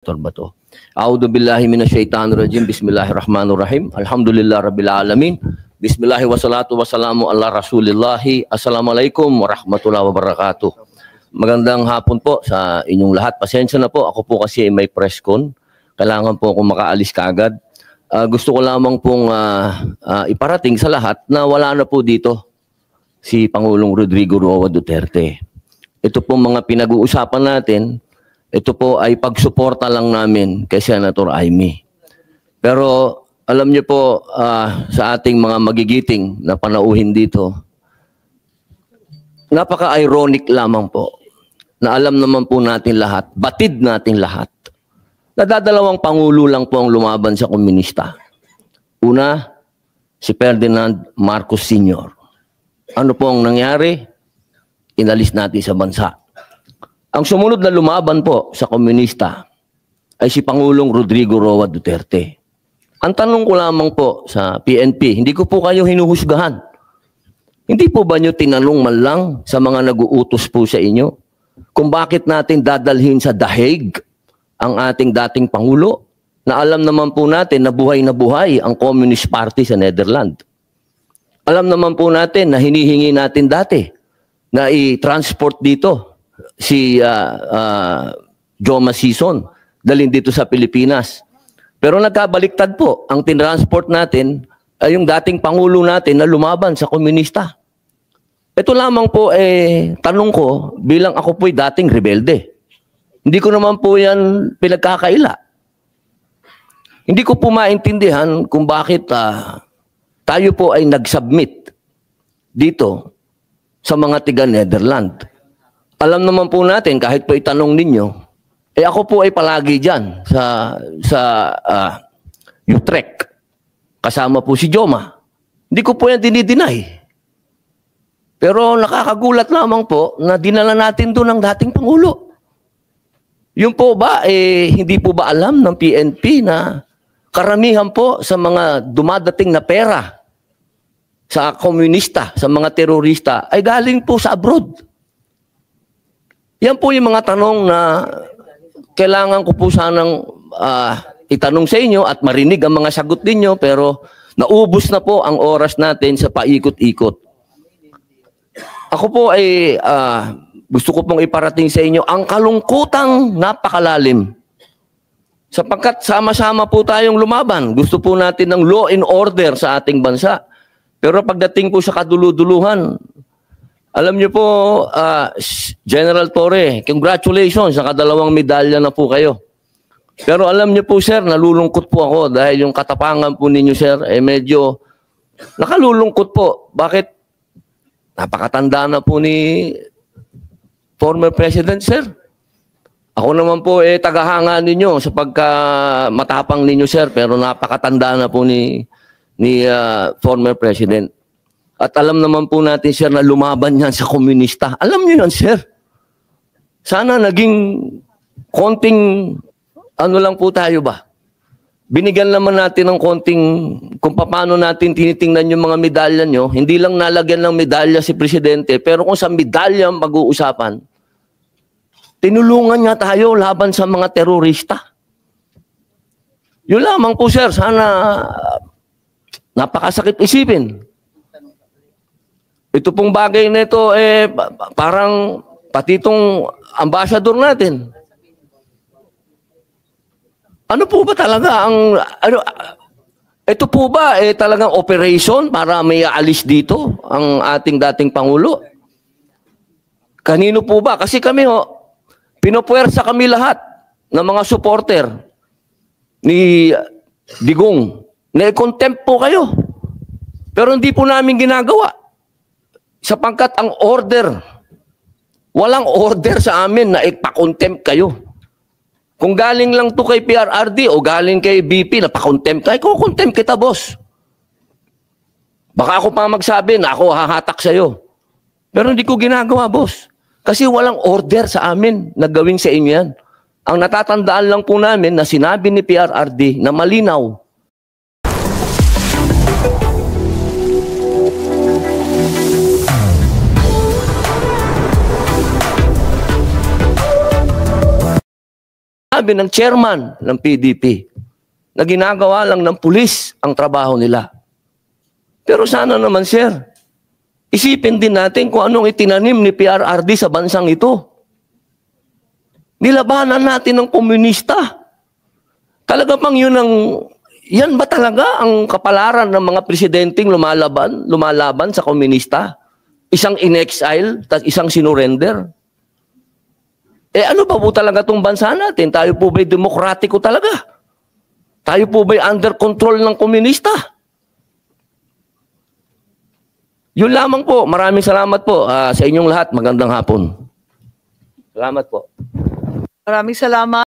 Bato. A'udzu billahi minasyaitonir rajim. Bismillahirrahmanirrahim. Alhamdulillah rabbil alamin. Bismillah wassalatu wassalamu ala Rasulillah. Assalamualaikum warahmatullahi wabarakatuh. Magandang hapon po sa inyong lahat. Pasensya na po, ako po kasi may press con. Kailangan po akong makaalis kaagad. Gusto ko lamang pong iparating sa lahat na wala na po dito si Pangulong Rodrigo Roa Duterte. Ito po mga pinag-uusapan natin. Ito po ay pagsuporta lang namin kay Senator Amy. Pero alam niyo po sa ating mga magigiting na panauhin dito, napaka-ironic lamang po na alam naman po natin lahat, batid natin lahat, na dadalawang pangulo lang po ang lumaban sa komunista. Una, si Ferdinand Marcos Sr. Ano po ang nangyari? Inalis natin sa bansa. Ang sumunod na lumaban po sa komunista ay si Pangulong Rodrigo Roa Duterte. Ang tanong ko lamang po sa PNP, hindi ko po kayo hinuhusgahan. Hindi po ba nyo tinanong man lang sa mga nag-uutos po sa inyo kung bakit natin dadalhin sa The Hague ang ating dating Pangulo na alam naman po natin na buhay ang Communist Party sa Netherlands. Alam naman po natin na hinihingi natin dati na i-transport dito si Joma Sison dalhin dito sa Pilipinas. Pero nagkabaliktad po, ang tinransport natin ay yung dating Pangulo natin na lumaban sa komunista. Ito lamang po tanong ko bilang ako po'y dating rebelde. Hindi ko naman po yan pinagkakaila. Hindi ko po maintindihan kung bakit tayo po ay nag-submit dito sa mga tiga Netherlands. Alam naman po natin, kahit po itanong ninyo, ako po ay palagi dyan sa Utrecht. Kasama po si Joma. Hindi ko po yan dinideny. Pero nakakagulat lamang po na dinala natin doon ang dating Pangulo. Yung po ba, hindi po ba alam ng PNP na karamihan po sa mga dumadating na pera sa komunista, sa mga terorista, ay galing po sa abroad. Yan po yung mga tanong na kailangan ko po sanang itanong sa inyo at marinig ang mga sagot ninyo, pero naubos na po ang oras natin sa paikot-ikot. Ako po ay gusto ko pong iparating sa inyo ang kalungkutang napakalalim. Sapagkat sama-sama po tayong lumaban. Gusto po natin ng law and order sa ating bansa. Pero pagdating po sa kaduluduluhan, alam niyo po, General Torre, congratulations, nakadalawang medalya na po kayo. Pero alam niyo po, sir, nalulungkot po ako dahil yung katapangan po ninyo, sir, medyo nakalulungkot po. Bakit? Napakatanda na po ni former President, sir. Ako naman po, tagahanga ninyo sa pagka-matapang ninyo, sir, pero napakatanda na po ni former President. At alam naman po natin, sir, na lumaban yan sa komunista. Alam niyo yan, sir. Sana naging konting, ano lang po tayo ba? Binigyan naman natin ng konting, kung paano natin tinitingnan yung mga medalya nyo, hindi lang nalagyan ng medalya si Presidente, pero kung sa medalya ang pag-uusapan, tinulungan niya tayo laban sa mga terorista. Yun lamang po, sir. Sana napakasakit isipin. Ito pong bagay na ito, parang pati itong ambassador natin. Ano po ba talaga ang, ito po ba talagang operation para may aalis dito ang ating dating Pangulo? Kanino po ba? Kasi kami, pinopuwersa kami lahat ng mga supporter ni Digong. Na-contempt po kayo. Pero hindi po namin ginagawa. Sapagkat ang order, walang order sa amin na ipakontempt kayo. Kung galing lang to kay PRRD o galing kay BP na pakontempt kayo, kukontempt kita, boss. Baka ako pa magsabi na ako hahatak sa'yo. Pero hindi ko ginagawa, boss. Kasi walang order sa amin na gawin sa inyo yan. Ang natatandaan lang po namin na sinabi ni PRRD na malinaw, sinabi ng chairman ng PDP na ginagawa lang ng pulis ang trabaho nila. Pero sana naman, sir, isipin din natin kung anong itinanim ni PRRD sa bansang ito. Nilabanan natin ng komunista. Talaga bang yan ba talaga ang kapalaran ng mga presidenteng lumalaban sa komunista? Isang in-exile, tas isang sinurrender? Ano ba po talaga itong bansa natin? Tayo po ba'y demokratiko talaga? Tayo po ba'y under control ng komunista? Yun lamang po. Maraming salamat po sa inyong lahat. Magandang hapon. Salamat po. Maraming salamat.